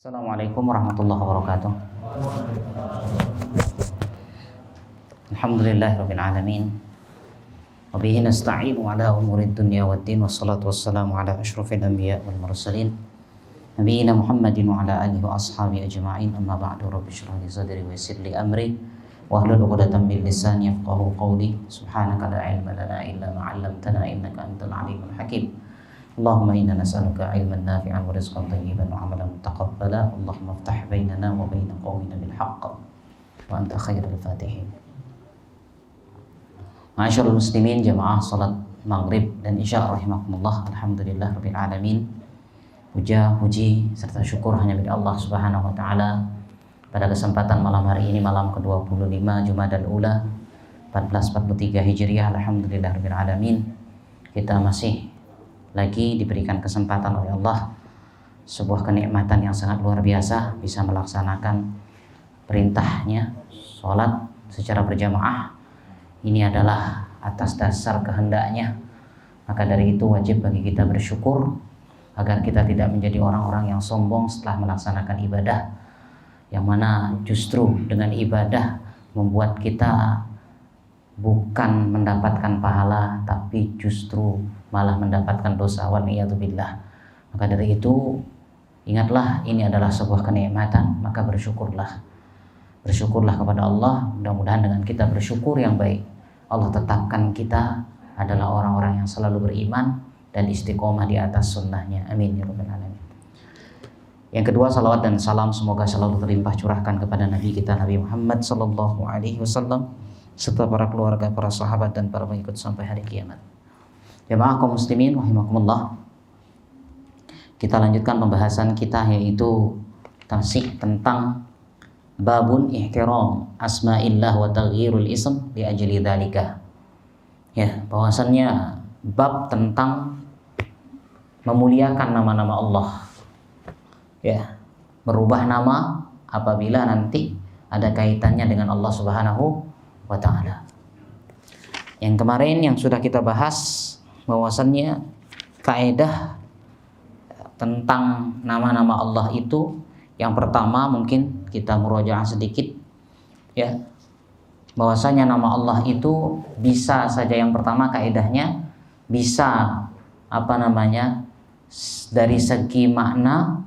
Assalamualaikum warahmatullahi wabarakatuh. Alhamdulillahirabbil alamin. Wa bihi nasta'inu ala umurid dunya waddin wassalatu wassalamu ala asyrofil anbiya wal mursalin nabiyina Muhammadin wa ala alihi wa ashabihi ajma'in. Amma ba'du, rabbi shrah li sadri wa yassir li amri wahlul 'uqdatam min lisani yafqahu qawli. Subhanaka la ilma lana illa ma 'allamtana innaka antal alimul hakim. Allahumma inna nas'aluka ilman nafi'an wa rizqan thayyiban wa 'amalan mutaqabbala. Allahumma iftah bainana wa baina qaumina bil haqq wa anta khairul fatihin. Ma'asyiral muslimin, jamaah salat maghrib dan isya rahimakumullah. Alhamdulillah rabbil alamin. Puja, puji serta syukur hanya milik Allah Subhanahu wa taala. Pada kesempatan malam hari ini, malam ke-25 Jumadal Ula 1443 Hijriah, alhamdulillah rabbil alamin, kita masih lagi diberikan kesempatan oleh Allah, sebuah kenikmatan yang sangat luar biasa, bisa melaksanakan perintahnya sholat secara berjamaah. Ini adalah atas dasar kehendaknya, maka dari itu wajib bagi kita bersyukur agar kita tidak menjadi orang-orang yang sombong setelah melaksanakan ibadah, yang mana justru dengan ibadah membuat kita bukan mendapatkan pahala, tapi justru malah mendapatkan dosa, wal iyadzubillah. Maka dari itu ingatlah, ini adalah sebuah kenikmatan, maka bersyukurlah kepada Allah. Mudah-mudahan dengan kita bersyukur yang baik, Allah tetapkan kita adalah orang-orang yang selalu beriman dan istiqomah di atas sunnahnya. Amin ya rabbal alamin. Yang kedua, salawat dan salam semoga selalu terlimpah curahkan kepada Nabi kita Nabi Muhammad sallallahu alaihi wasallam serta para keluarga, para sahabat dan para pengikut sampai hari kiamat. Jamaah kaum muslimin rahimakumullah, kita lanjutkan pembahasan kita, yaitu masih tentang babun ihtiram asma'illah wa taghyirul ism li ajli dzalika. Ya, bahwasannya bab tentang memuliakan nama-nama Allah. Ya, merubah nama apabila nanti ada kaitannya dengan Allah Subhanahu wa ta'ala. Yang kemarin yang sudah kita bahas bahwasannya kaidah tentang nama-nama Allah itu, yang pertama mungkin kita murojaah sedikit ya, bahwasanya nama Allah itu bisa saja, yang pertama kaidahnya bisa dari segi makna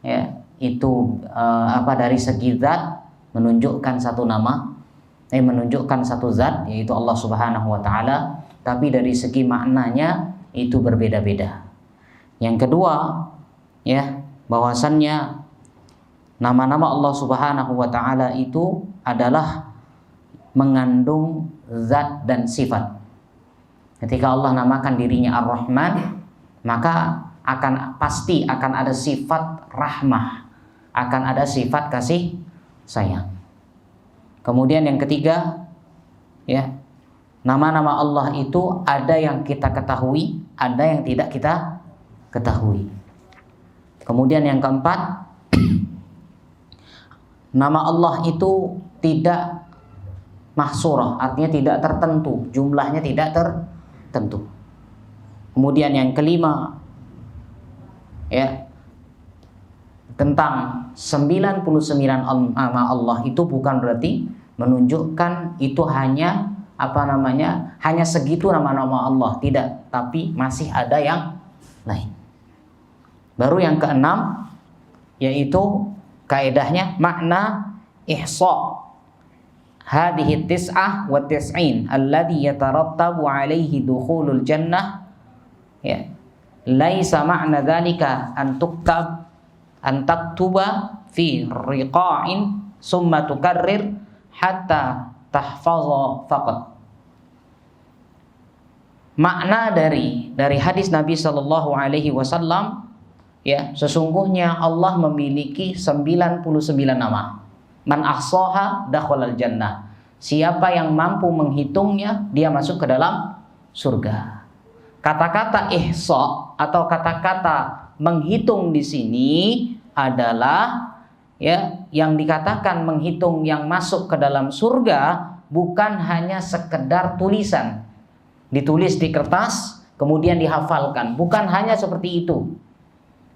ya, itu dari segi zat menunjukkan satu nama, menunjukkan satu zat yaitu Allah Subhanahu wa taala, tapi dari segi maknanya itu berbeda-beda. Yang kedua ya, bahwasannya nama-nama Allah Subhanahu wa taala itu adalah mengandung zat dan sifat. Ketika Allah namakan dirinya Ar-Rahman, maka pasti akan ada sifat rahmah, akan ada sifat kasih sayang. Kemudian yang ketiga ya, nama-nama Allah itu ada yang kita ketahui, ada yang tidak kita ketahui. Kemudian yang keempat, nama Allah itu tidak mahsurah, artinya tidak tertentu, jumlahnya tidak tertentu. Kemudian yang kelima ya, tentang 99 nama Allah itu bukan berarti menunjukkan itu hanya hanya segitu nama-nama Allah, tidak, tapi masih ada yang lain. Baru yang keenam, yaitu kaidahnya makna ihsa hadhihi tis'ah wa tis'in alladhi yatarattabu alaihi dukhulul jannah ya, laisa ma'na dzalika an taktuba fi riqa'in summa tukarrir hatta tahfaza faqat. Makna dari hadis Nabi sallallahu alaihi wasallam ya, sesungguhnya Allah memiliki 99 nama. Man ahsaha dakhalal jannah. Siapa yang mampu menghitungnya, dia masuk ke dalam surga. Kata-kata ihsa atau kata-kata menghitung di sini adalah ya, yang dikatakan menghitung yang masuk ke dalam surga bukan hanya sekedar tulisan, ditulis di kertas kemudian dihafalkan, bukan hanya seperti itu.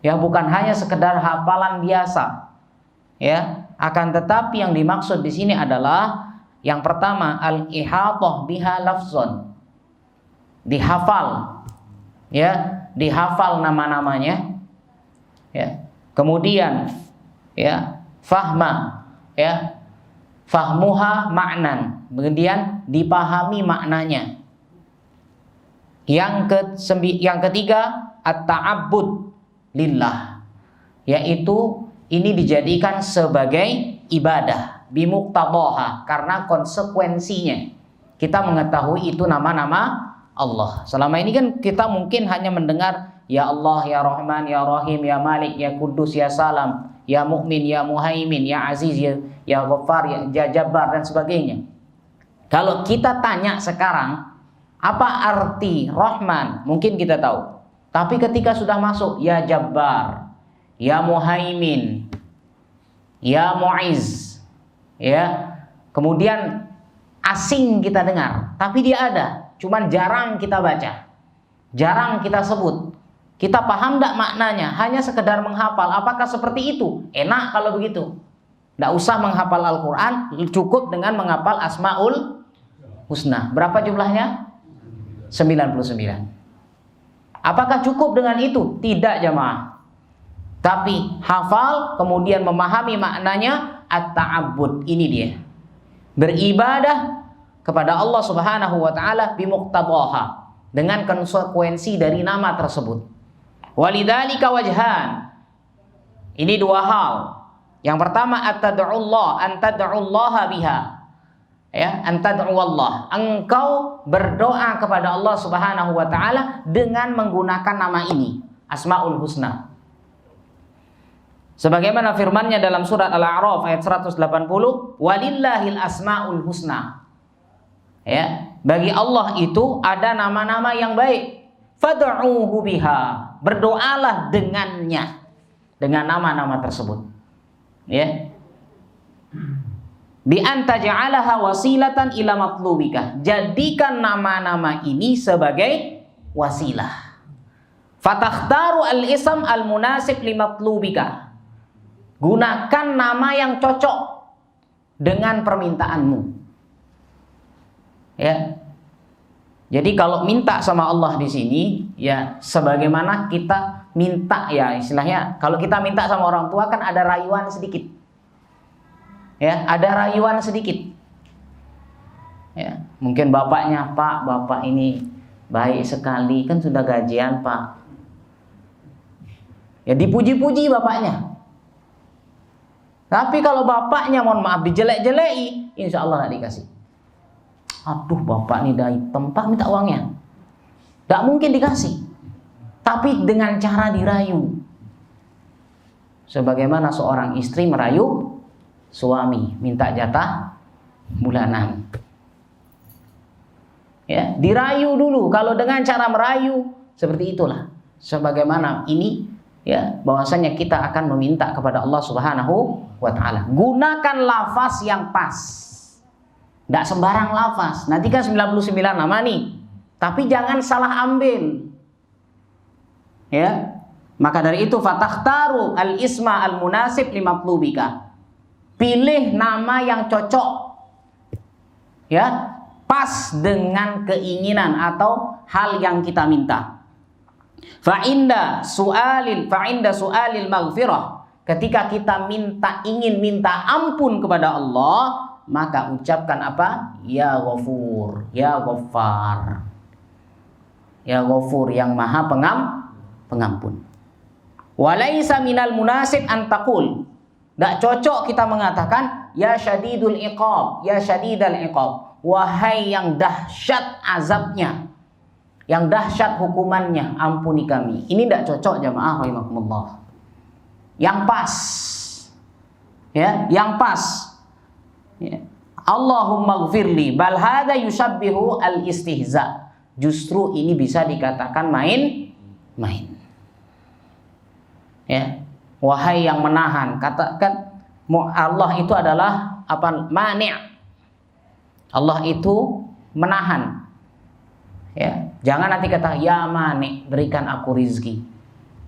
Ya, bukan hanya sekedar hafalan biasa. Ya, akan tetapi yang dimaksud di sini adalah yang pertama al-ihatah biha lafzon. Dihafal. Ya, dihafal nama-namanya. Ya. Kemudian ya, fahma, ya. Fahmuha ma'nan. Kemudian dipahami maknanya. Yang ketiga at-ta'abbud lillah, yaitu ini dijadikan sebagai ibadah bimuqtadaha, karena konsekuensinya kita mengetahui itu nama-nama Allah. Selama ini kan kita mungkin hanya mendengar ya Allah, ya Rahman, ya Rahim, ya Malik, ya Kudus, ya Salam, ya Mukmin, ya Muhaimin, ya Aziz, ya Ghaffar, ya Jabbar dan sebagainya. Kalau kita tanya sekarang apa arti Rahman, mungkin kita tahu. Tapi ketika sudah masuk ya Jabbar, ya Muhaimin, ya Mu'iz, ya, kemudian asing kita dengar, tapi dia ada, cuman jarang kita baca, jarang kita sebut. Kita paham tidak maknanya, hanya sekedar menghafal. Apakah seperti itu? Enak kalau begitu. Tidak usah menghafal Al-Quran, cukup dengan menghafal Asmaul Husna. Berapa jumlahnya? 99. Apakah cukup dengan itu? Tidak, jamaah. Tapi hafal, kemudian memahami maknanya, at-ta'abbud. Ini dia. Beribadah kepada Allah Subhanahu wa taala bimuqtadaha, dengan konsekuensi dari nama tersebut. Walidzalika wajhan. Ini dua hal. Yang pertama at-tad'ullah, an tad'ullaha biha. Ya, antad'u Allah, engkau berdoa kepada Allah Subhanahu wa taala dengan menggunakan nama ini, Asmaul Husna. Sebagaimana firman-Nya dalam surat Al-A'raf ayat 180, walillahil asmaul husna. Ya, bagi Allah itu ada nama-nama yang baik. Fad'uuhu biha, berdoalah dengannya, dengan nama-nama tersebut. Ya. Bi anta ja'alaha wasilatan ila matlubika, jadikan nama-nama ini sebagai wasilah. Fatakhtaru al-ism al-munasib li matlubika, gunakan nama yang cocok dengan permintaanmu. Ya. Jadi kalau minta sama Allah di sini, ya sebagaimana kita minta, ya istilahnya kalau kita minta sama orang tua kan ada rayuan sedikit. Ya, ada rayuan sedikit. Ya, mungkin bapaknya, Pak, bapak ini baik sekali, kan sudah gajian, Pak. Ya dipuji-puji bapaknya. Tapi kalau bapaknya, mohon maaf, dijelek-jeleki, insya Allah nggak dikasih. Aduh, bapak ini dah hitam, Pak, minta uangnya. Nggak mungkin dikasih. Tapi dengan cara dirayu. Sebagaimana seorang istri merayu suami, minta jatah bulanan. Ya, dirayu dulu. Kalau dengan cara merayu seperti itulah. Sebagaimana ini, ya, bahwasanya kita akan meminta kepada Allah Subhanahu wa taala. Gunakan lafaz yang pas. Tidak sembarang lafaz. Nanti kan 99 nama nih. Tapi jangan salah ambil. Ya. Maka dari itu fatakhtaru al-isma al-munasib limatlubika. Pilih nama yang cocok, ya, pas dengan keinginan atau hal yang kita minta. Fa'inda su'alil maghfirah, ketika kita ingin minta ampun kepada Allah, maka ucapkan apa? Ya Ghafur, ya Ghaffar, ya Ghafur, yang maha pengampun. Walaisa minal munasib an taqul, tidak cocok kita mengatakan ya syadidul iqab, ya syadidal iqab, wahai yang dahsyat azabnya, yang dahsyat hukumannya, ampuni kami. Ini tidak cocok, jamaah rahimakumullah. Yang pas, ya, yang pas. Ya. Allahumma gfirli, bal hadza yushabbihu al-istihza. Justru ini bisa dikatakan main-main. Ya. Wahai yang menahan, katakan Allah itu adalah apa? Mani'. Allah itu menahan. Ya, jangan nanti kata ya mani', berikan aku rizki.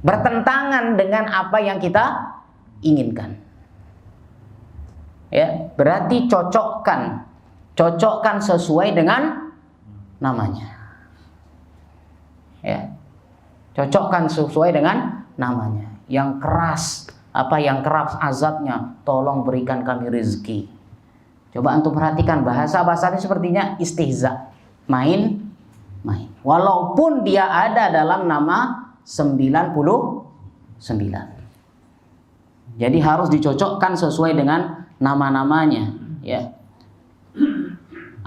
bertentangan dengan apa yang kita inginkan. Ya, berarti cocokkan sesuai dengan namanya. Ya, cocokkan sesuai dengan namanya. Yang keras, yang keras azabnya, tolong berikan kami rezeki. Coba antum perhatikan bahasa-bahasa ini sepertinya istihza, main. Walaupun dia ada dalam nama 99. Jadi harus dicocokkan sesuai dengan nama-namanya, ya.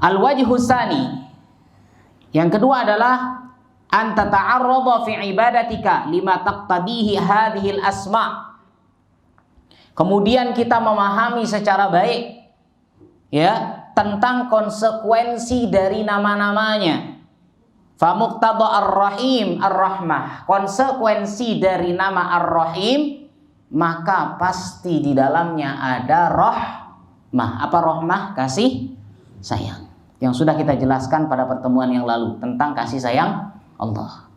Al-wajhu tsani. Yang kedua adalah anta ta'arrada fi ibadatika lima taqtadihi hadhil asma. Kemudian kita memahami secara baik, ya, tentang konsekuensi dari nama-namanya. Fa muqtada ar-rahim ar-rahmah. Konsekuensi dari nama ar-rahim, maka pasti di dalamnya ada rahmah. Apa rahmah? Kasih sayang. Yang sudah kita jelaskan pada pertemuan yang lalu tentang kasih sayang Allah.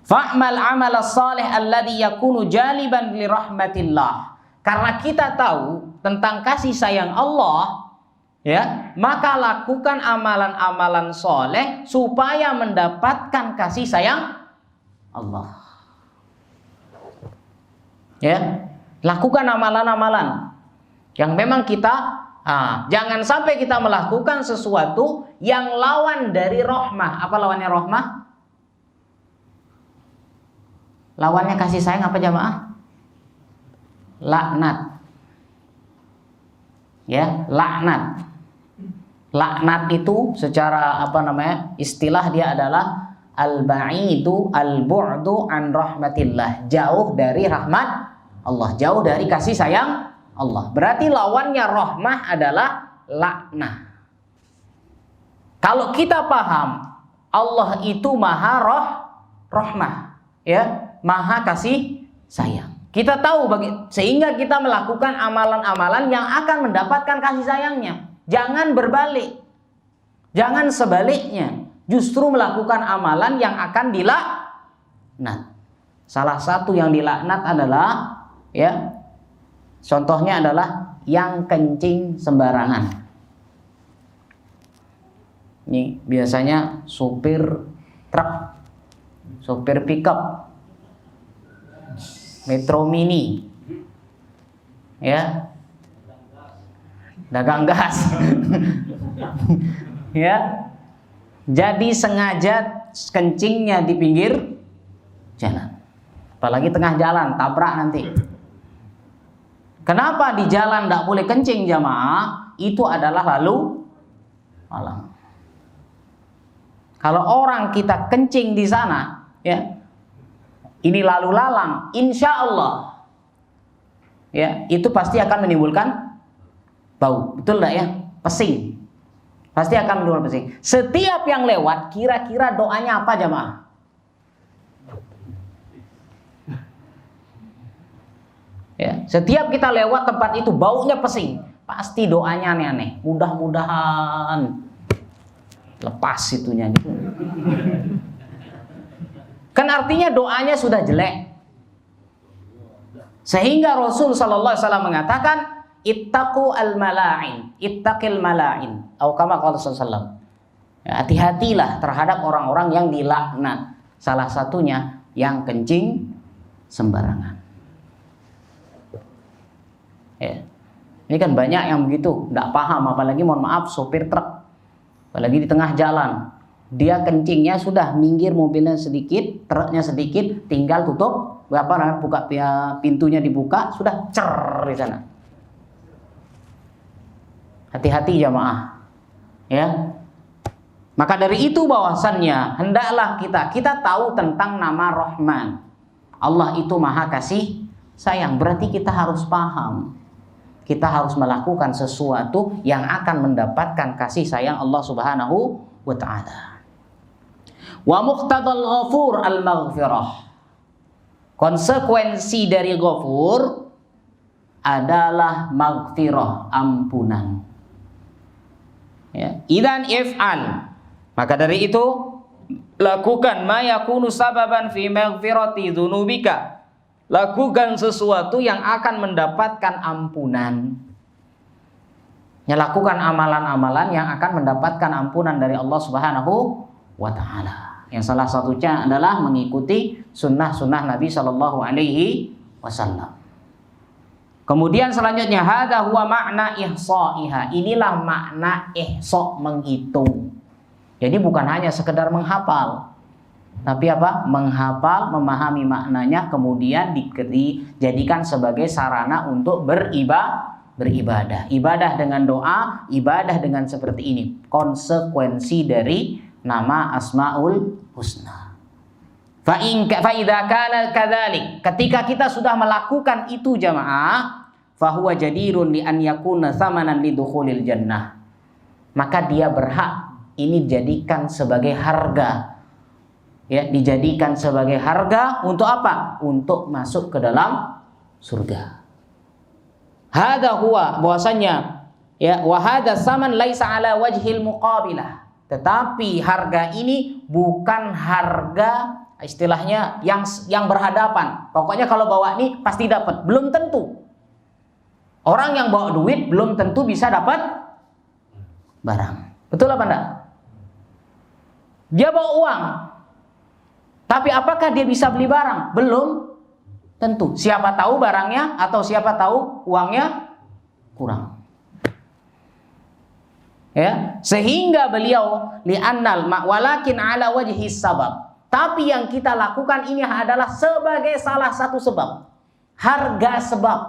Fa'mal amal as-salih alladhi yakunu jaliban li rahmatillah. Karena kita tahu tentang kasih sayang Allah, ya, maka lakukan amalan-amalan soleh supaya mendapatkan kasih sayang Allah. Ya, lakukan amalan-amalan yang memang kita jangan sampai kita melakukan sesuatu yang lawan dari rahmah. Apa lawannya rahmah? Lawannya kasih sayang apa jamaah? Laknat. Ya, laknat. Laknat itu secara istilah dia adalah al-ba'idu al-bu'du an rahmatillah. Jauh dari rahmat Allah, jauh dari kasih sayang Allah. Berarti lawannya rahmah adalah laknah. Kalau kita paham Allah itu maha rahmah, ya, maha kasih sayang. Kita tahu sehingga kita melakukan amalan-amalan yang akan mendapatkan kasih sayangnya. Jangan berbalik. Jangan sebaliknya. Justru melakukan amalan yang akan dilaknat. Salah satu yang dilaknat adalah, ya, contohnya adalah yang kencing sembarangan. Ini biasanya supir truk, supir pickup, Metro Mini, ya, dagang gas. Ya, jadi sengaja kencingnya di pinggir jalan, apalagi tengah jalan, tabrak nanti. Kenapa di jalan tidak boleh kencing jamaah? Itu adalah lalu malam. Kalau orang kita kencing di sana, ya, ini lalu lalang, insya Allah, ya, itu pasti akan menimbulkan bau, betul tidak ya? Pesing, pasti akan menimbulkan pesing. Setiap yang lewat, kira-kira doanya apa jamaah? Ya, setiap kita lewat tempat itu baunya pesing, pasti doanya aneh-aneh. Mudah-mudahan lepas itunya gitu. Kan artinya doanya sudah jelek. Sehingga Rasul sallallahu alaihi wasallam mengatakan ittaqu al-mala'in, ittaqil mala'in. Atau kama qala sallallahu alaihi wasallam. Hati-hatilah terhadap orang-orang yang dilaknat. Salah satunya yang kencing sembarangan. Ya. Ini kan banyak yang begitu, tidak paham, apalagi mohon maaf sopir truk, apalagi di tengah jalan, dia kencingnya sudah minggir mobilnya sedikit, truknya sedikit, tinggal tutup, buka pintunya dibuka, sudah cer di sana. Hati-hati jamaah, ya. Maka dari itu bahwasannya hendaklah kita tahu tentang nama Rahman. Allah itu maha kasih sayang, berarti kita harus paham. Kita harus melakukan sesuatu yang akan mendapatkan kasih sayang Allah Subhanahu wa ta'ala. Wa muqtadal ghafur al-maghfirah. Konsekuensi dari ghafur adalah maghfirah, ampunan. Ya, idzan if'al. Maka dari itu lakukan ma yakunu sababan fi maghfirati dzunubika. lakukan sesuatu yang akan mendapatkan ampunan. Ya, lakukan amalan-amalan yang akan mendapatkan ampunan dari Allah Subhanahu wa taala. Yang salah satunya adalah mengikuti sunnah-sunnah Nabi Shallallahu alaihi wasallam. Kemudian selanjutnya hadza huwa makna ihsaiha. Inilah makna ihsa, menghitung. Jadi bukan hanya sekedar menghafal, tapi apa? Menghafal, memahami maknanya, kemudian dijadikan sebagai sarana untuk beribadah. Ibadah dengan doa, ibadah dengan seperti ini. Konsekuensi dari nama Asmaul Husna. Fa idza kana kadzalik, ketika kita sudah melakukan itu jamaah, fa huwa jadirun li an yakuna tsamanan lidukhulil jannah. Maka dia berhak ini dijadikan sebagai harga. Ya, dijadikan sebagai harga untuk apa? Untuk masuk ke dalam surga. Hadza huwa, bahwasanya ya, wa hadza saman laisa ala wajhil muqabilah. Tetapi harga ini bukan harga istilahnya yang berhadapan. Pokoknya kalau bawa ini pasti dapat, belum tentu. Orang yang bawa duit belum tentu bisa dapat barang. Betul apa enggak? Dia bawa uang, tapi apakah dia bisa beli barang? Belum tentu. Siapa tahu barangnya atau siapa tahu uangnya kurang. Ya, sehingga beliau li'annal walakin ala wajhi sabab. Tapi yang kita lakukan ini adalah sebagai salah satu sebab. Harga sebab.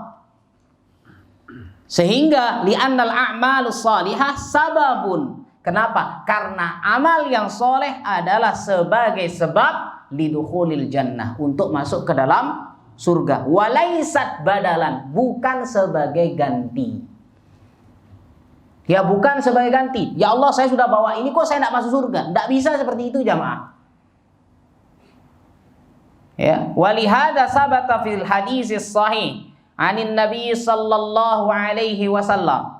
Sehingga li'annal a'malus salihah sababun. Kenapa? Karena amal yang soleh adalah sebagai sebab lidukhulil jannah, untuk masuk ke dalam surga. Walaisat badalan, bukan sebagai ganti. Ya, bukan sebagai ganti. Ya Allah, saya sudah bawa ini, kok saya tidak masuk surga? Tidak bisa seperti itu jamaah. Ya, walihada sabata fil hadisis sahih anin Nabi sallallahu alaihi wasallam.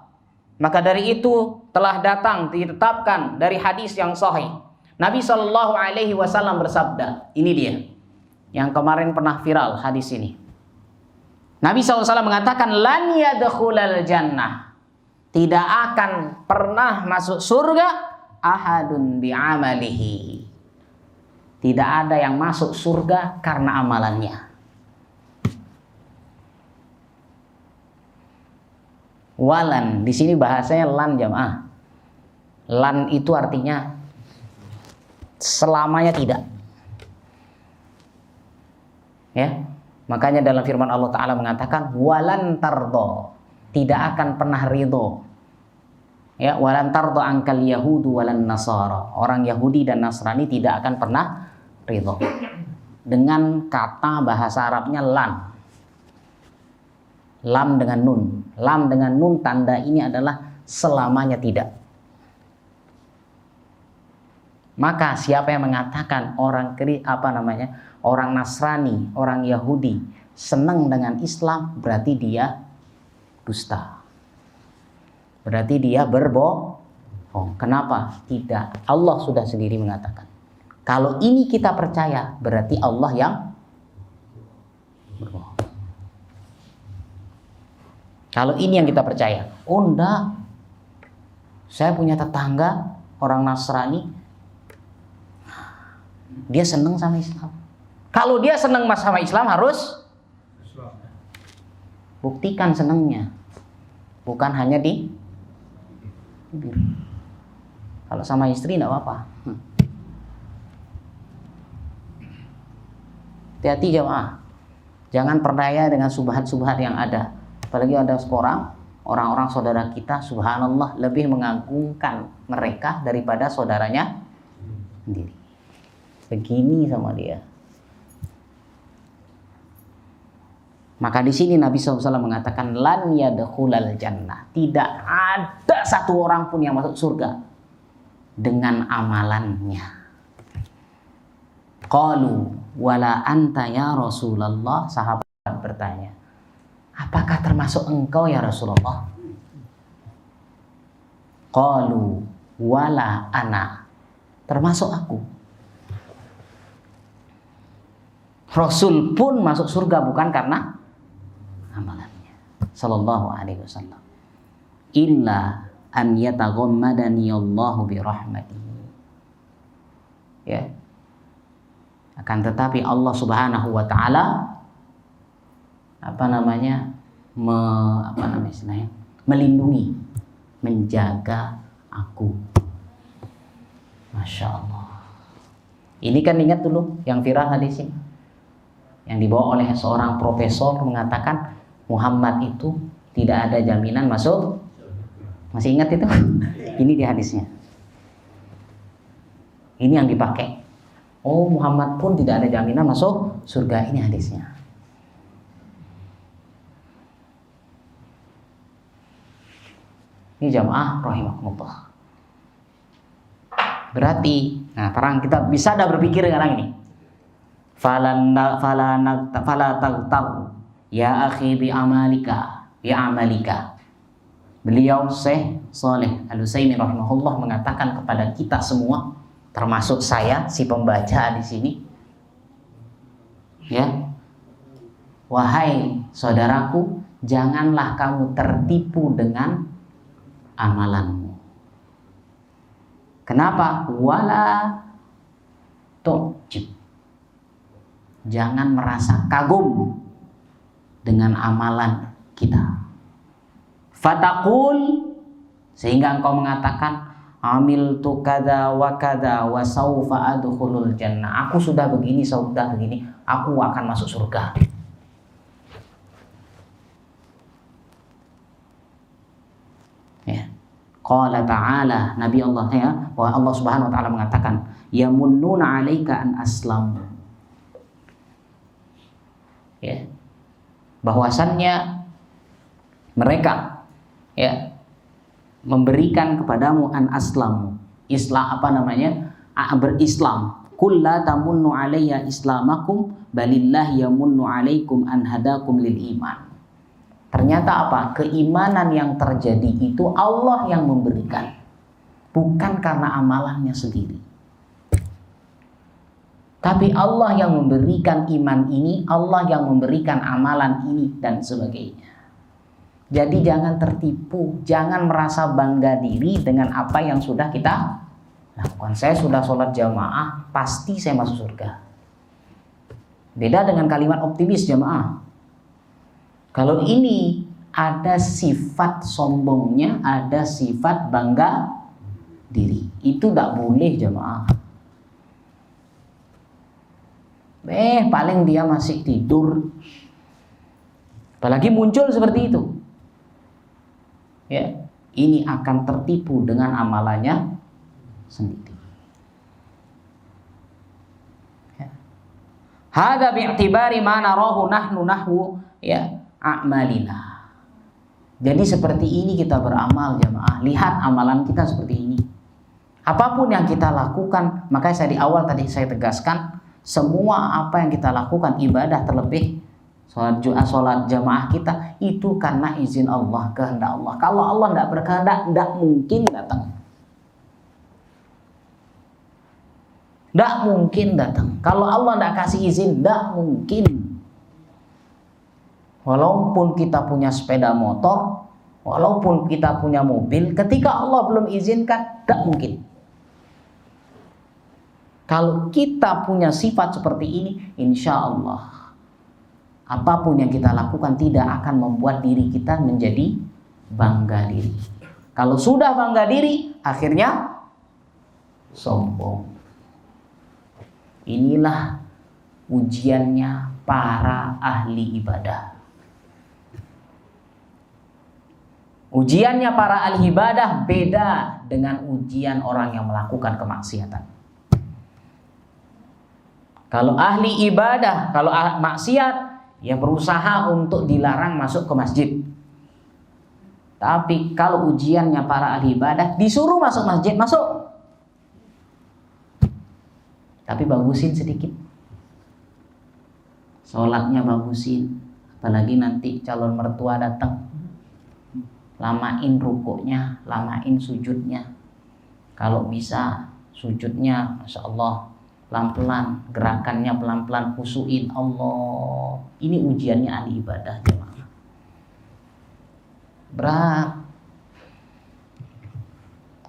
Maka dari itu telah datang, ditetapkan dari hadis yang sahih. Nabi sallallahu alaihi wasallam bersabda, ini dia yang kemarin pernah viral hadis ini. Nabi SAW mengatakan, lan yadkhulal jannah, tidak akan pernah masuk surga ahadun bi'amalihi. Tidak ada yang masuk surga karena amalannya. Walan, di sini bahasanya lan jamaah. Lan itu artinya selamanya tidak. Ya, makanya dalam firman Allah Ta'ala mengatakan walan tardo, tidak akan pernah ridho. Ya, walan tardo angkal yahudu walan nasara, orang Yahudi dan Nasrani tidak akan pernah ridho. Dengan kata bahasa Arabnya lan, lam dengan nun. Lam dengan nun, tanda ini adalah selamanya tidak. Maka siapa yang mengatakan orang Nasrani, orang Yahudi senang dengan Islam, berarti dia dusta. Berarti dia berbohong. Kenapa? Tidak. Allah sudah sendiri mengatakan, kalau ini kita percaya, berarti Allah yang berbohong. Kalau ini yang kita percaya. Oh enggak, saya punya tetangga orang Nasrani, dia senang sama Islam. Kalau dia senang sama Islam, harus buktikan senangnya, bukan hanya di bibir. Kalau sama istri tidak apa-apa. Hati-hati jemaah, jangan percaya dengan subhat-subhat yang ada. Apalagi ada orang-orang saudara kita, subhanallah, lebih mengagungkan mereka daripada saudaranya sendiri. Begini sama dia. Maka di sini Nabi SAW mengatakan lan yadkhulal jannah, tidak ada satu orang pun yang masuk surga dengan amalannya. Qalu wala anta ya Rasulullah, sahabat bertanya, apakah termasuk engkau ya Rasulullah? Qalu wala ana, termasuk aku. Rasul pun masuk surga bukan karena amalannya. Sallallahu alaihi wasallam. Illa an yataghammadani Allahu bi rahmatihi. Ya. Akan tetapi Allah Subhanahu wa taala melindungi, menjaga aku. Masya Allah. Ini kan ingat dulu yang viral hadis ini, yang dibawa oleh seorang profesor mengatakan Muhammad itu tidak ada jaminan masuk. Masih ingat itu? Ini di hadisnya. Ini yang dipakai. Oh, Muhammad pun tidak ada jaminan masuk surga. Ini hadisnya. Ini jamaah rahimakumullah. Berarti, nah sekarang kita bisa dah berpikir sekarang ini. Fala tagtar ya akhi bi amalika. Beliau Syekh Shalih Al-Utsaimin rahimahullah mengatakan kepada kita semua, termasuk saya si pembaca di sini, ya, wahai saudaraku, janganlah kamu tertipu dengan amalanmu. Kenapa? Wala tu'jib. Jangan merasa kagum dengan amalan kita. Fataqul, sehingga engkau mengatakan amiltu kada wa kada wa saufa adkhulul jannah. Aku sudah begini, aku akan masuk surga. Ya. Qala ta'ala, Nabi Allah ya, wa Allah Subhanahu wa taala mengatakan, yamunnuna 'alaika an aslamu. Ya. Bahwasannya mereka ya memberikan kepadamu an aslamu. Berislam. Qul la tamunnu 'alayya islamakum balillahi yamunnu 'alaikum an hadakum lil iman. Ternyata apa? Keimanan yang terjadi itu Allah yang memberikan, bukan karena amalannya sendiri. Tapi Allah yang memberikan iman ini, Allah yang memberikan amalan ini dan sebagainya. Jadi jangan tertipu, jangan merasa bangga diri dengan apa yang sudah kita lakukan. Saya sudah sholat jamaah, pasti saya masuk surga. Beda dengan kalimat optimis jamaah. Kalau ini ada sifat sombongnya, ada sifat bangga diri. Itu tidak boleh jamaah. Paling dia masih tidur. Apalagi muncul seperti itu. Ya, ini akan tertipu dengan amalannya sendiri. Hada bi'tibari ma narahu nahwu ya a'malina. Jadi seperti ini kita beramal jamaah. Lihat amalan kita seperti ini. Apapun yang kita lakukan, makanya saya di awal tadi saya tegaskan, semua apa yang kita lakukan ibadah, terlebih sholat jamaah kita itu karena izin Allah, kehendak Allah. Kalau Allah tidak berkehendak, tidak mungkin datang. Tidak mungkin datang. Kalau Allah tidak kasih izin, tidak mungkin. Walaupun kita punya sepeda motor, walaupun kita punya mobil, ketika Allah belum izinkan, tidak mungkin. Kalau kita punya sifat seperti ini, insya Allah apapun yang kita lakukan tidak akan membuat diri kita menjadi bangga diri. Kalau sudah bangga diri, akhirnya sombong. Inilah ujiannya para ahli ibadah. Ujiannya para ahli ibadah beda dengan ujian orang yang melakukan kemaksiatan. Kalau ahli ibadah, kalau maksiat, ya berusaha untuk dilarang masuk ke masjid. Tapi kalau ujiannya para ahli ibadah, disuruh masuk masjid, masuk. Tapi bagusin sedikit. Sholatnya bagusin. Apalagi nanti calon mertua datang. Lamain rukuknya, lamain sujudnya. Kalau bisa sujudnya, Masya Allah, pelan-pelan, gerakannya pelan-pelan, khusyuin Allah. Ini ujiannya ahli ibadah jemaah. Berat.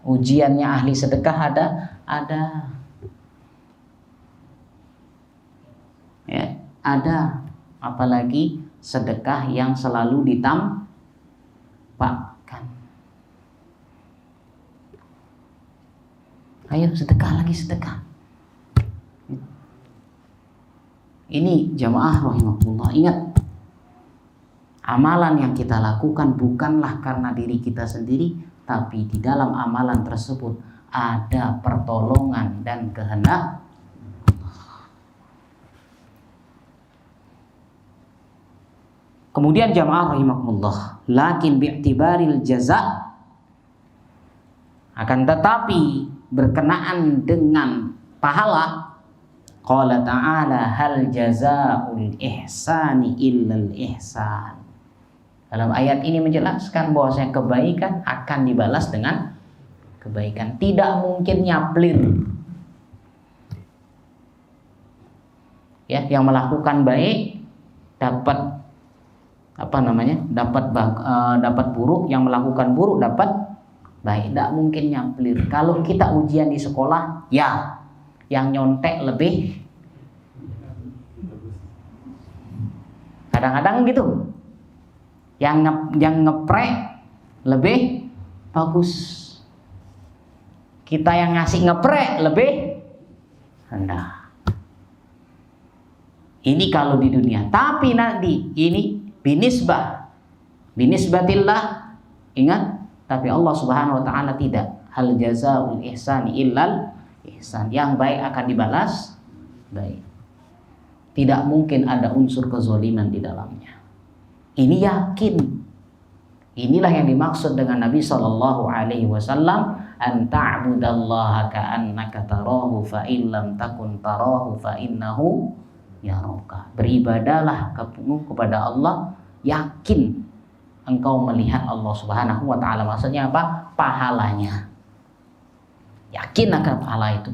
Ujiannya ahli sedekah ada. Ya, ada. Apalagi sedekah yang selalu ditampakkan. Ayo sedekah lagi, sedekah. Ini jamaah rahimahullah, ingat, amalan yang kita lakukan bukanlah karena diri kita sendiri, tapi di dalam amalan tersebut ada pertolongan dan kehendak. Kemudian jamaah rahimakumullah, lakin bi'tibaril jaza, akan tetapi berkenaan dengan pahala, qala ta'ala hal jazaa'ul ihsani illal ihsan. Dalam ayat ini menjelaskan bahwasanya kebaikan akan dibalas dengan kebaikan, tidak mungkin nyaplir. Ya, yang melakukan baik dapat dapat buruk, yang melakukan buruk dapat baik, tidak mungkin nyaplir. Kalau kita ujian di sekolah, ya yang nyontek lebih, kadang-kadang gitu, yang ngeprek lebih bagus, kita yang ngasih ngeprek lebih rendah. Ini kalau di dunia. Tapi nanti ini binisbatillah, ingat, tapi Allah Subhanahu wa taala tidak. Hal jazaa'ul ihsani illal ihsan. Yang baik akan dibalas baik. Tidak mungkin ada unsur kezaliman di dalamnya. Ini yakin. Inilah yang dimaksud dengan Nabi sallallahu alaihi wasallam, an ta'budallaha ka'annaka tarahu fa in lam takun tarahu fa innahu yaraka. Beribadahlah kepada Allah yakin engkau melihat Allah Subhanahu wa taala. Maksudnya apa? Pahalanya. Yakin akan pahala itu,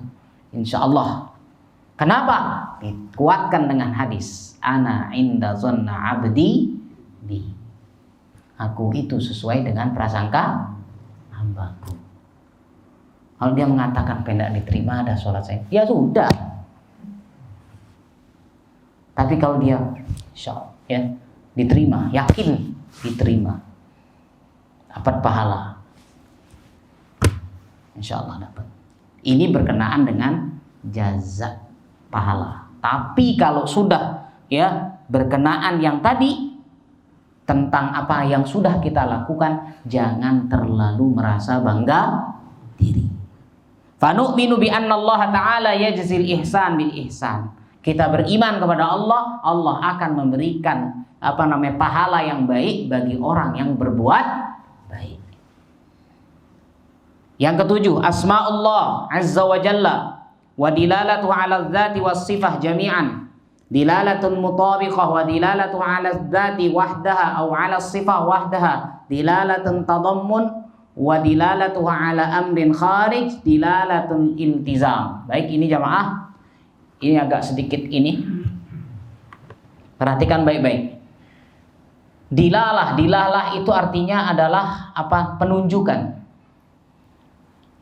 insyaallah. Kenapa? Dikuatkan dengan hadis, ana inda zanna abdi bi. Aku itu sesuai dengan prasangka hambaku. Kalau dia mengatakan pendak diterima ada sholat saya, ya sudah. Tapi kalau dia insyaallah ya diterima, yakin diterima, dapat pahala, insyaallah dapat. Ini berkenaan dengan jaza, pahala. Tapi kalau sudah ya berkenaan yang tadi tentang apa yang sudah kita lakukan, jangan terlalu merasa bangga diri. Fanu'minu bi anna Allah ta'ala yajzil ihsan bil ihsan. Kita beriman kepada Allah, Allah akan memberikan pahala yang baik bagi orang yang berbuat baik. Yang ketujuh, asma'ullah azza wa jalla wa dilalatu 'ala dzati was sifah jami'an. Dilalatun mutabiqah wa dilalatu 'ala dzati wahdaha aw 'ala sifah wahdaha. Dilalatun tadammun wa dilalatu 'ala amrin kharij dilalatun iltizam. Baik, ini jamaah. Ini agak sedikit ini. Perhatikan baik-baik. Dilalah itu artinya adalah apa? Penunjukan.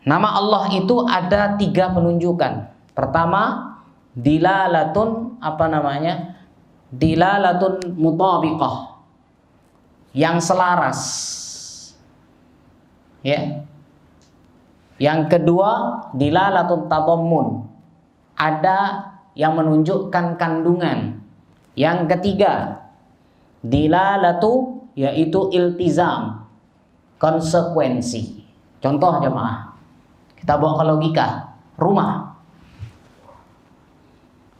Nama Allah itu ada 3 penunjukan. Pertama, dilalatun dilalatun mutabiqah, yang selaras. Ya. Yang kedua, dilalatun tadammun, ada yang menunjukkan kandungan. Yang ketiga, dilalatu, yaitu iltizam, konsekuensi. Contoh jemaah, kita bawa ke logika.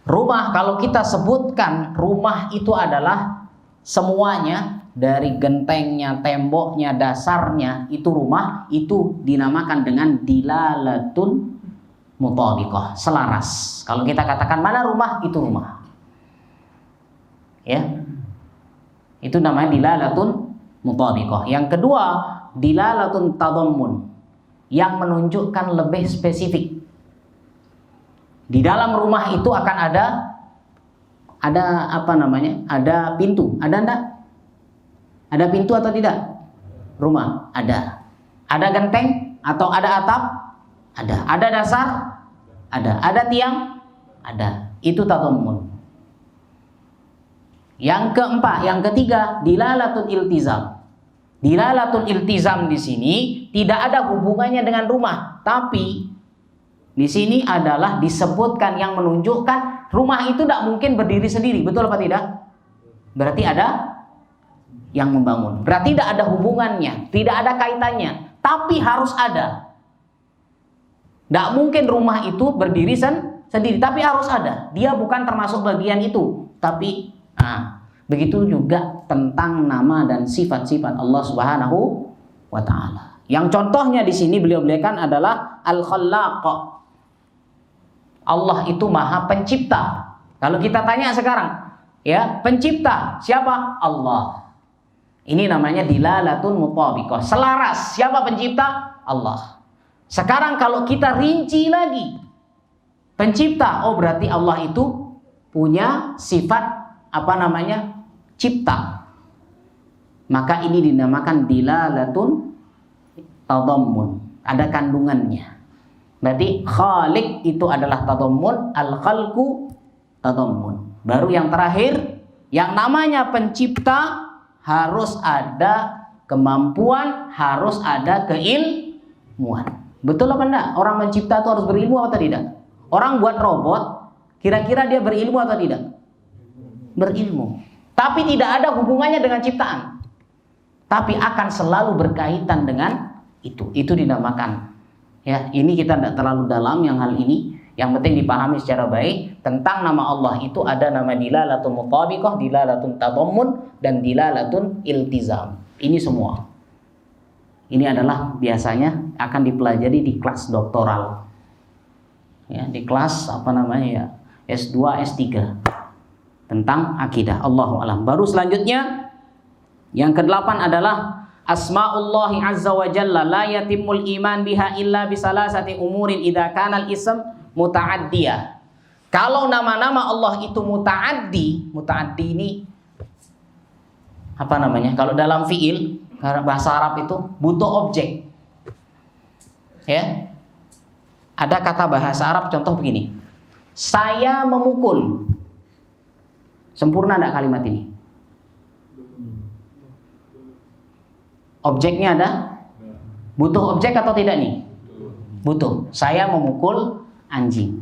Rumah, kalau kita sebutkan rumah itu adalah semuanya, dari gentengnya, temboknya, dasarnya, itu rumah, itu dinamakan dengan dilalatun mutabiqah, selaras. Kalau kita katakan mana rumah, itu rumah. Ya. Itu namanya dilalatun mutabiqah. Yang kedua, dilalatun tadammun, yang menunjukkan lebih spesifik. Di dalam rumah itu akan ada apa namanya? Ada pintu. Ada enggak? Ada pintu atau tidak? Rumah ada. Ada genteng atau ada atap? Ada. Ada dasar? Ada. Ada tiang? Ada. Itu tadammun. Yang keempat, yang ketiga, dilalatul iltizam. Dilalatul iltizam di sini tidak ada hubungannya dengan rumah, tapi di sini adalah disebutkan yang menunjukkan rumah itu tidak mungkin berdiri sendiri, betul apa tidak? Berarti ada yang membangun. Berarti tidak ada hubungannya, tidak ada kaitannya, tapi harus ada. Tidak mungkin rumah itu berdiri sendiri, tapi harus ada. Dia bukan termasuk bagian itu, tapi begitu juga tentang nama dan sifat-sifat Allah Subhanahu wa taala. Yang contohnya di sini beliau belikan adalah Al-Khallaq. Allah itu Maha Pencipta. Kalau kita tanya sekarang, ya, pencipta siapa? Allah. Ini namanya dilalatun mutabiqah. Selaras. Siapa pencipta? Allah. Sekarang kalau kita rinci lagi, pencipta, oh berarti Allah itu punya sifat apa namanya? Cipta. Maka ini dinamakan dilalatun tadammun. Ada kandungannya. Berarti khaliq itu adalah tadammun, al-khalqu tadammun. Baru yang terakhir, yang namanya pencipta harus ada kemampuan, harus ada keilmuan. Betul apa enggak? Orang mencipta itu harus berilmu atau tidak? Orang buat robot, kira-kira dia berilmu atau tidak? Berilmu. Tapi tidak ada hubungannya dengan ciptaan. Tapi akan selalu berkaitan dengan itu. Itu dinamakan. Ya, ini kita tidak terlalu dalam yang hal ini. Yang penting dipahami secara baik tentang nama Allah itu ada nama dilalatun mutabiqah, dilalatun tadammun, dan dilalatun iltizam. Ini semua. Ini adalah biasanya akan dipelajari di kelas doktoral. Ya, di kelas apa namanya ya? S2, S3. Tentang akidah. Allahu a'lam. Baru selanjutnya yang ke-8 adalah asma'ullahi azza wa jalla la yatimul iman biha illa bisalasati umurin idza kana al-ism muta'addiyah. Kalau nama-nama Allah itu muta'addi ini apa namanya? Kalau dalam fiil bahasa Arab itu butuh objek. Ya. Ada kata bahasa Arab contoh begini. Saya memukul. Sempurna enggak kalimat ini? Objeknya ada? Butuh objek atau tidak nih? Butuh. Saya memukul anjing.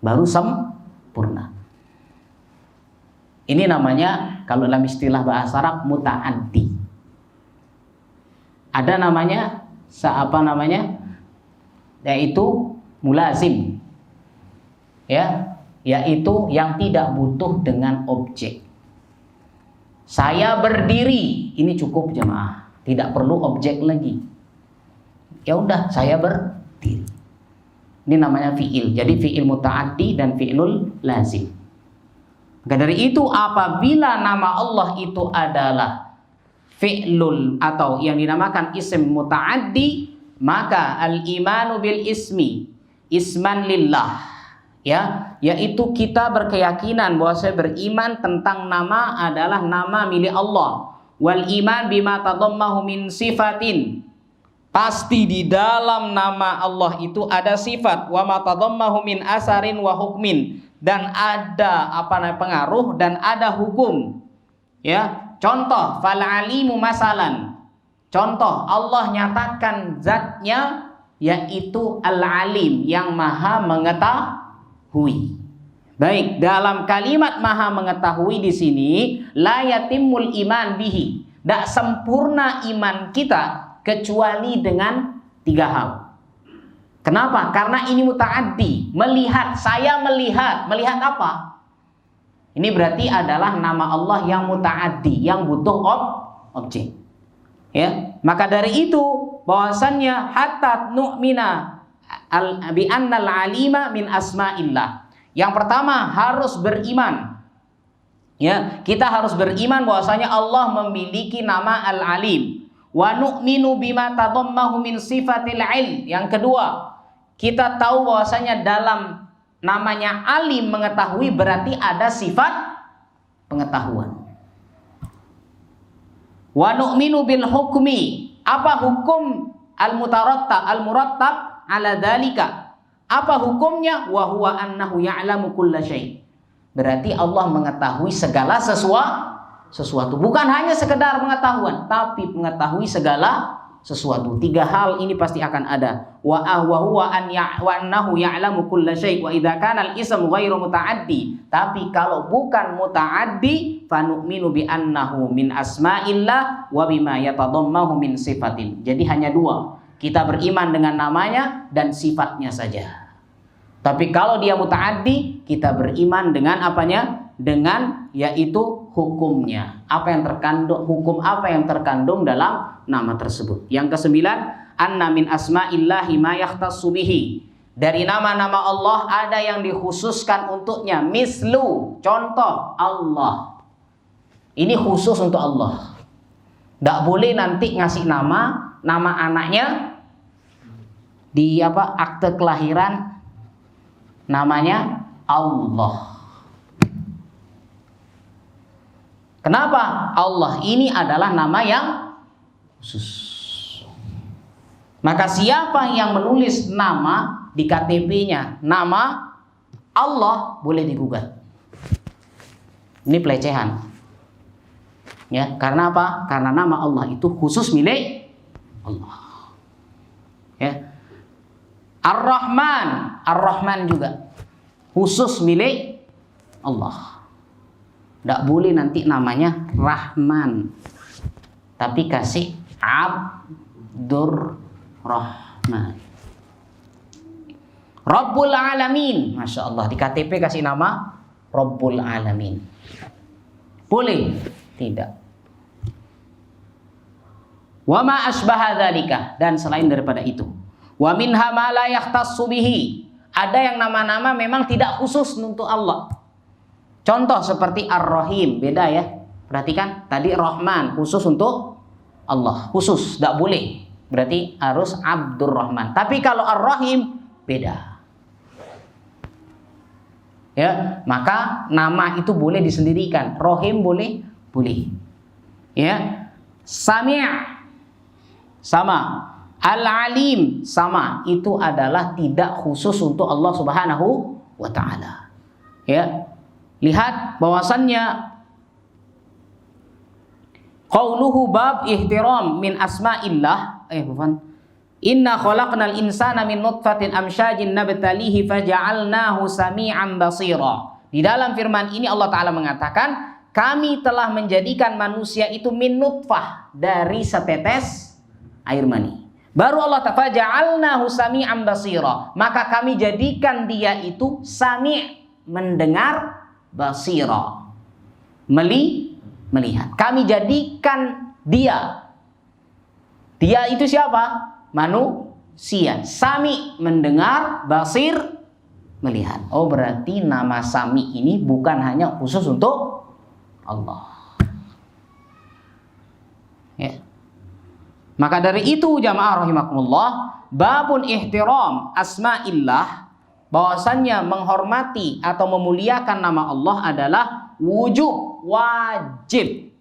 Baru sempurna. Ini namanya kalau dalam istilah bahasa Arab muta'addi. Ada namanya apa namanya? Yaitu mulazim. Ya, yaitu yang tidak butuh dengan objek. Saya berdiri, ini cukup jemaah, tidak perlu objek lagi. Ya udah, saya berdiri. Ini namanya fi'il. Jadi fi'il muta'addi dan fi'ilul lazim. Maka dari itu apabila nama Allah itu adalah fi'lul atau yang dinamakan ism muta'addi, maka al-imanu bil ismi isman lillah. Ya, yaitu kita berkeyakinan bahwa saya beriman tentang nama adalah nama milik Allah. Wal iman bima tadammahu min sifatin. Pasti di dalam nama Allah itu ada sifat wa ma tadammahu min asarin wa hukmin, dan ada apa namanya pengaruh dan ada hukum. Ya, contoh fal alimu masalan. Contoh Allah nyatakan zatnya yaitu al-alim yang maha mengetahui. Baik, dalam kalimat maha mengetahui di sini la yatimul iman bihi. Tak sempurna iman kita kecuali dengan 3 hal. Kenapa? Karena ini muta'addi. Melihat, saya melihat. Melihat apa? Ini berarti adalah nama Allah yang muta'addi, yang butuh objek. Ya, maka dari itu bahwasannya hatta nu'mina bi annal alima min asma'illah. Yang pertama harus beriman. Ya, kita harus beriman bahwasanya Allah memiliki nama Al-Alim. Wa nu'minu bima tadammahu min sifatil ilm. Yang kedua, kita tahu bahwasanya dalam namanya alim, mengetahui, berarti ada sifat pengetahuan. Wa nu'minu bil hukmi, apa hukum al-murattab ala dzalika? Apa hukumnya? Wa huwa annahu ya'lamu kulla syai'. Berarti Allah mengetahui segala sesuatu. Bukan hanya sekedar pengetahuan, tapi mengetahui segala sesuatu. 3 hal ini pasti akan ada. Wa huwa annahu ya'lamu kulla syai' wa idza kana al-ismu ghairu muta'addi. Tapi kalau bukan muta'addi, fa nu'minu bi annahu min asma'illah wa bima yatadammahu min sifatin. Jadi hanya 2. Kita beriman dengan namanya dan sifatnya saja. Tapi kalau dia muta'addi, kita beriman dengan apanya? Dengan yaitu hukumnya. Apa yang terkandung, hukum apa yang terkandung dalam nama tersebut. Yang ke-9, anna min asma'illahi ma yakhtassu bihi. Dari nama-nama Allah ada yang dikhususkan untuknya. Mislu, contoh Allah. Ini khusus untuk Allah. Tidak boleh nanti ngasih nama anaknya di akte kelahiran namanya Allah. Kenapa? Allah ini adalah nama yang khusus. Maka siapa yang menulis nama di KTP-nya nama Allah boleh digugat. Ini pelecehan. Ya, karena apa? Karena nama Allah itu khusus milik Allah. Ya. Ar-Rahman juga khusus milik Allah. Tidak boleh nanti namanya Rahman, tapi kasih Abdur Rahman. Rabbul Alamin, Masya Allah, di KTP kasih nama Rabbul Alamin. Boleh? Tidak. Wa ma asbaha dzalika, dan selain daripada itu. Wa minha ma la yakhtassu bihi. Ada yang nama-nama memang tidak khusus untuk Allah. Contoh seperti Ar-Rahim, beda ya. Perhatikan, tadi Rahman khusus untuk Allah, khusus, tidak boleh. Berarti harus Abdur Rahman. Tapi kalau Ar-Rahim beda. Ya, maka nama itu boleh disendirikan. Rahim boleh. Ya. Sami' sama. Al-Alim sama. Itu adalah tidak khusus untuk Allah Subhanahu wa taala. Ya. Lihat bahwasannya qauluhu bab ihtiram min asma'illah, inna khalaqnal insana min nutfatin amsyajin nabtalihi faja'alnahu sami'an basira. Di dalam firman ini Allah Ta'ala mengatakan, kami telah menjadikan manusia itu min nutfah, dari setetes air mani. Baru Allah Ta'ala faja'alnahu sami'an basira, maka kami jadikan dia itu sami', mendengar, basira, melihat. Kami jadikan dia itu siapa? Manusia. Sami, mendengar, basir, melihat. Oh, berarti nama Sami ini bukan hanya khusus untuk Allah. Ya. Maka dari itu jamaah rahimakumullah, babun ihtiram asma'illah, bahwasannya menghormati atau memuliakan nama Allah adalah wajib.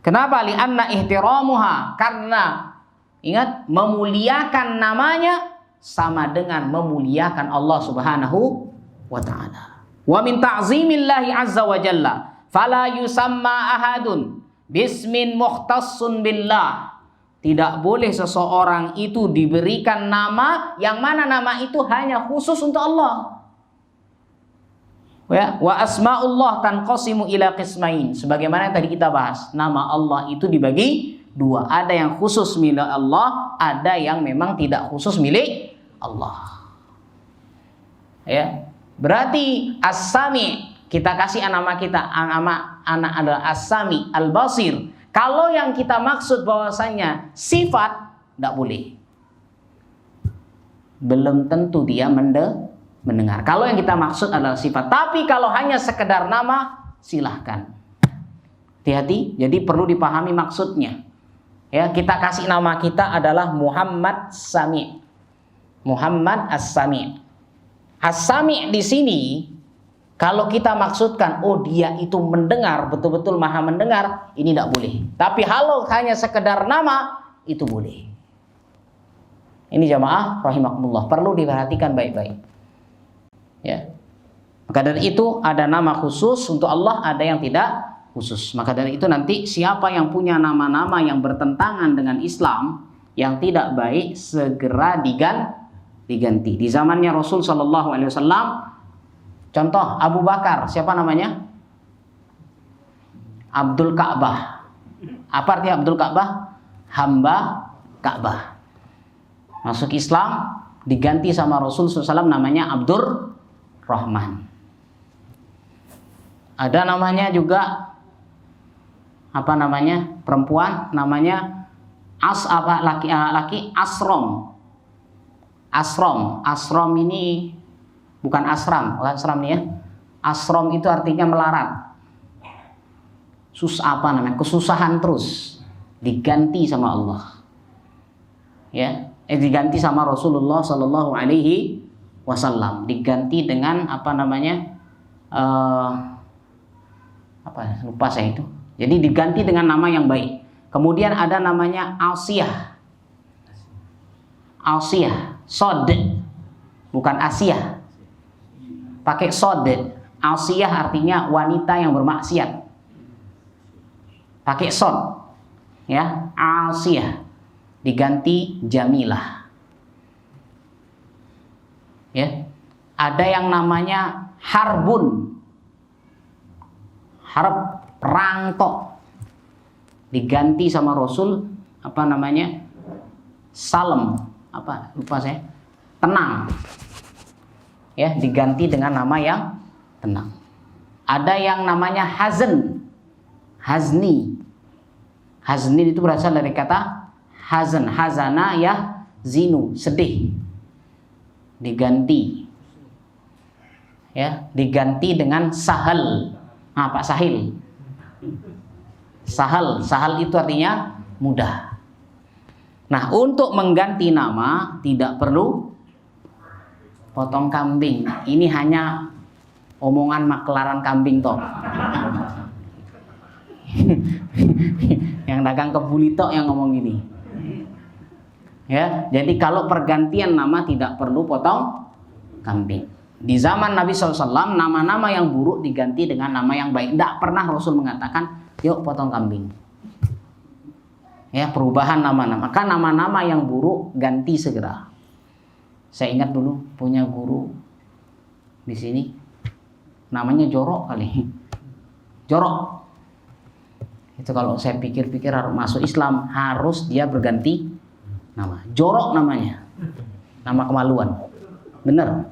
Kenapa? Li'anna ihtiramuha, karena ingat, memuliakan namanya sama dengan memuliakan Allah Subhanahu wa ta'ala. Wa min ta'zimillahi azza wa jalla fala yusamma ahadun bismin mukhtassun billah. Tidak boleh seseorang itu diberikan nama yang mana nama itu hanya khusus untuk Allah. Ya, wa asmaullah tanqasimu ila qismain. Sebagaimana yang tadi kita bahas, nama Allah itu dibagi 2. Ada yang khusus milik Allah, ada yang memang tidak khusus milik Allah. Ya. Berarti As-Sami, kita kasih nama kita, nama anak adalah As-Sami, Al-Basir. Kalau yang kita maksud bahwasanya sifat, tidak boleh. Belum tentu dia mendengar. Kalau yang kita maksud adalah sifat. Tapi kalau hanya sekedar nama, silahkan. Hati-hati, jadi perlu dipahami maksudnya. Ya, kita kasih nama kita adalah Muhammad Sami. Muhammad As-Sami. As-Sami' di sini kalau kita maksudkan oh dia itu mendengar, betul-betul maha mendengar, ini tidak boleh. Tapi kalau hanya sekedar nama, itu boleh. Ini jamaah rahimakumullah, perlu diperhatikan baik-baik. Ya. Maka dari itu ada nama khusus untuk Allah, ada yang tidak khusus. Maka dari itu nanti siapa yang punya nama-nama yang bertentangan dengan Islam, yang tidak baik, segera diganti. Di zamannya Rasul Shallallahu Alaihi Wasallam, contoh Abu Bakar, siapa namanya? Abdul Ka'bah. Apa artinya Abdul Ka'bah? Hamba Ka'bah. Masuk Islam, diganti sama Rasul SAW namanya Abdur Rahman. Ada namanya juga apa namanya? Perempuan namanya laki Asrom. Asrom ini bukan asram nih ya. Asrom itu artinya melarat. Kesusahan terus. Diganti sama Allah. Ya, diganti sama Rasulullah Sallallahu Alaihi Wasallam. Diganti dengan apa namanya? Lupa saya itu. Jadi diganti dengan nama yang baik. Kemudian ada namanya Asiyah. Sod, bukan Asia. Pakai sod. Asiyah artinya wanita yang bermaksiat. Pakai sod, ya, Asiyah. Diganti Jamilah. Ya, ada yang namanya Harbun. Harb, perang tok. Diganti sama Rasul apa namanya? Salem, lupa saya. Tenang. Ya, diganti dengan nama yang tenang. Ada yang namanya Hazn. Hazni itu berasal dari kata hazan. Hazana ya zinu, sedih. Diganti. Ya, diganti dengan Sahal. Pak Sahil. Sahal itu artinya mudah. Nah, untuk mengganti nama tidak perlu potong kambing. Ini hanya omongan maklaran kambing toh. Yang dagang kebuli tok yang ngomong gini. Ya, jadi kalau pergantian nama tidak perlu potong kambing. Di zaman Nabi SAW, nama-nama yang buruk diganti dengan nama yang baik. Tidak pernah Rasul mengatakan, yuk potong kambing. Ya, perubahan nama-nama. Maka nama-nama yang buruk ganti segera. Saya ingat dulu punya guru di sini, namanya Jorok kali. Jorok. Itu kalau saya pikir-pikir harus masuk Islam harus dia berganti nama. Jorok namanya. Nama kemaluan. Benar.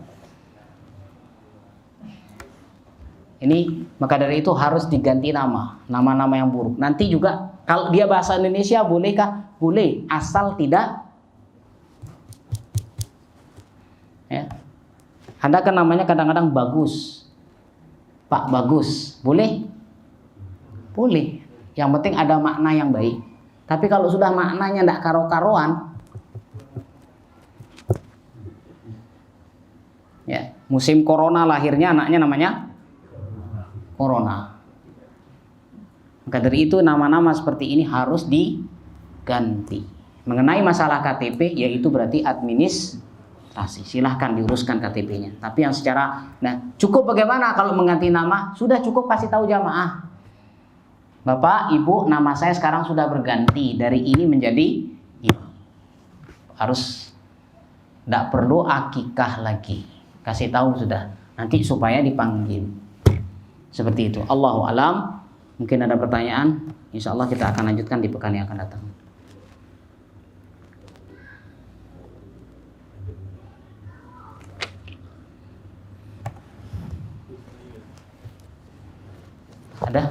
Ini maka dari itu harus diganti nama-nama yang buruk. Nanti juga kalau dia bahasa Indonesia bolehkah? Boleh, asal tidak ya. Ada kan namanya kadang-kadang Bagus. Pak Bagus, boleh? Boleh. Yang penting ada makna yang baik. Tapi kalau sudah maknanya tidak karo-karoan, ya, musim corona lahirnya anaknya namanya Corona. Maka dari itu nama-nama seperti ini harus diganti. Mengenai masalah KTP, yaitu berarti administrasi. Silahkan diuruskan KTP-nya. Tapi yang secara, cukup bagaimana kalau mengganti nama? Sudah cukup kasih tahu jamaah. Bapak, Ibu, nama saya sekarang sudah berganti dari ini menjadi ini. Harus tidak perlu akikah lagi. Kasih tahu sudah. Nanti supaya dipanggil. Seperti itu. Allahu a'lam. Mungkin ada pertanyaan. Insya Allah kita akan lanjutkan di pekan yang akan datang. Ada?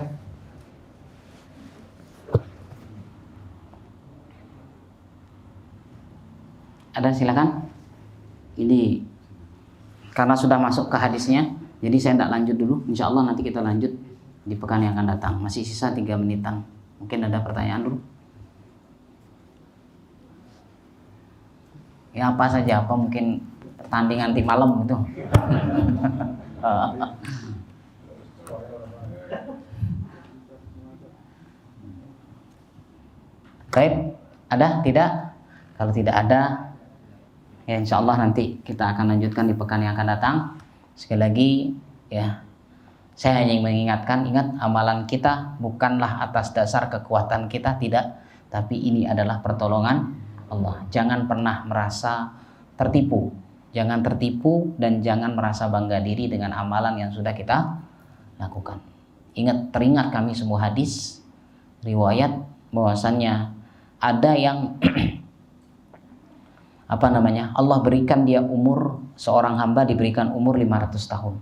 Ada, silakan. Ini karena sudah masuk ke hadisnya. Jadi saya tidak lanjut dulu, insya Allah nanti kita lanjut di pekan yang akan datang. Masih sisa 3 menitan. Mungkin ada pertanyaan dulu. Ya apa saja, apa mungkin tanding nanti malam gitu. Baik, ada? Tidak? Kalau tidak ada, ya insya Allah nanti kita akan lanjutkan di pekan yang akan datang. Sekali lagi, ya, saya hanya mengingatkan, ingat amalan kita bukanlah atas dasar kekuatan kita, tidak, tapi ini adalah pertolongan Allah. Jangan pernah merasa tertipu, jangan tertipu dan jangan merasa bangga diri dengan amalan yang sudah kita lakukan. Ingat, teringat kami semua hadis riwayat bahwasannya ada yang Allah berikan dia umur, seorang hamba diberikan umur 500 tahun.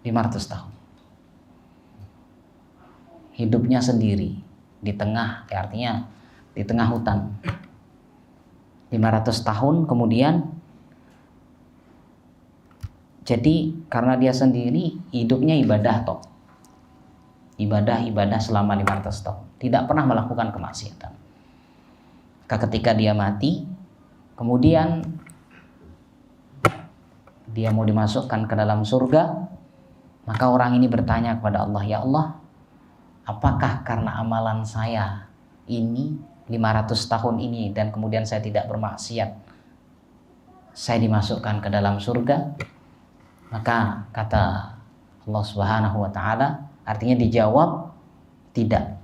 500 tahun. Hidupnya sendiri di tengah, artinya di tengah hutan. 500 tahun kemudian, jadi karena dia sendiri hidupnya ibadah toh. Ibadah selama 500 tahun. Tidak pernah melakukan kemaksiatan. Ketika dia mati, kemudian dia mau dimasukkan ke dalam surga, maka orang ini bertanya kepada Allah, ya Allah, apakah karena amalan saya ini 500 tahun ini dan kemudian saya tidak bermaksiat, saya dimasukkan ke dalam surga? Maka kata Allah Subhanahu wa taala, artinya dijawab tidak.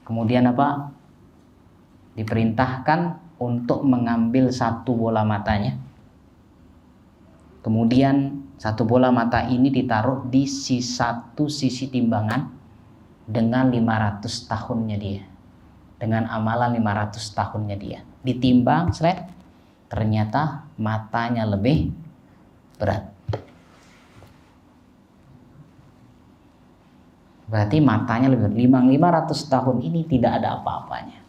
Kemudian apa? Diperintahkan untuk mengambil satu bola matanya. Kemudian satu bola mata ini ditaruh di satu sisi timbangan dengan 500 tahunnya dia. Dengan amalan 500 tahunnya dia. Ditimbang, ternyata matanya lebih berat. Berarti matanya lebih 500 tahun ini tidak ada apa-apanya.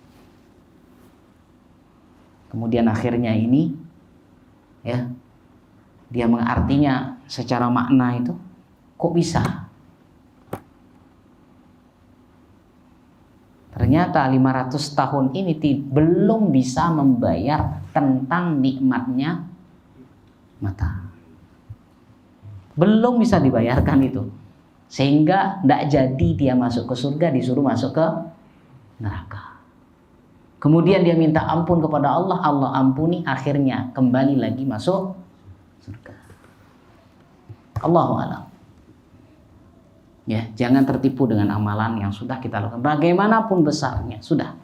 Kemudian akhirnya ini, ya, dia mengartinya secara makna itu, kok bisa? Ternyata 500 tahun ini belum bisa membayar tentang nikmatnya mata. Belum bisa dibayarkan itu. Sehingga tidak jadi dia masuk ke surga, disuruh masuk ke neraka. Kemudian dia minta ampun kepada Allah, Allah ampuni, akhirnya kembali lagi masuk surga. Allahu a'lam. Ya, jangan tertipu dengan amalan yang sudah kita lakukan, bagaimanapun besarnya, sudah.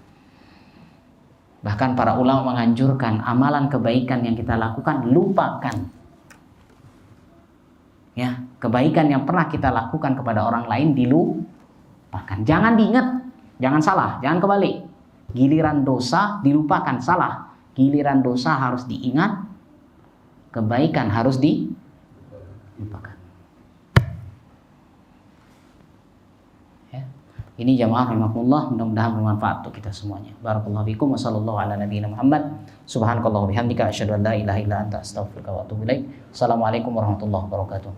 Bahkan para ulama menganjurkan amalan kebaikan yang kita lakukan, lupakan. Ya, kebaikan yang pernah kita lakukan kepada orang lain dilupakan. Jangan diingat, jangan salah, jangan kebalik. Giliran dosa dilupakan, salah. Giliran dosa harus diingat, kebaikan harus dilupakan. Ya. Ini jamaah rahimakumullah, mudah-mudahan bermanfaat untuk kita semuanya. Barakallahu fikum wa sallallahu ala nabiyina Muhammad. Subhanakallah bihamdika asyhadu an la ilaha illa anta astaghfiruka wa atubu ilaik. Assalamualaikum warahmatullahi wabarakatuh.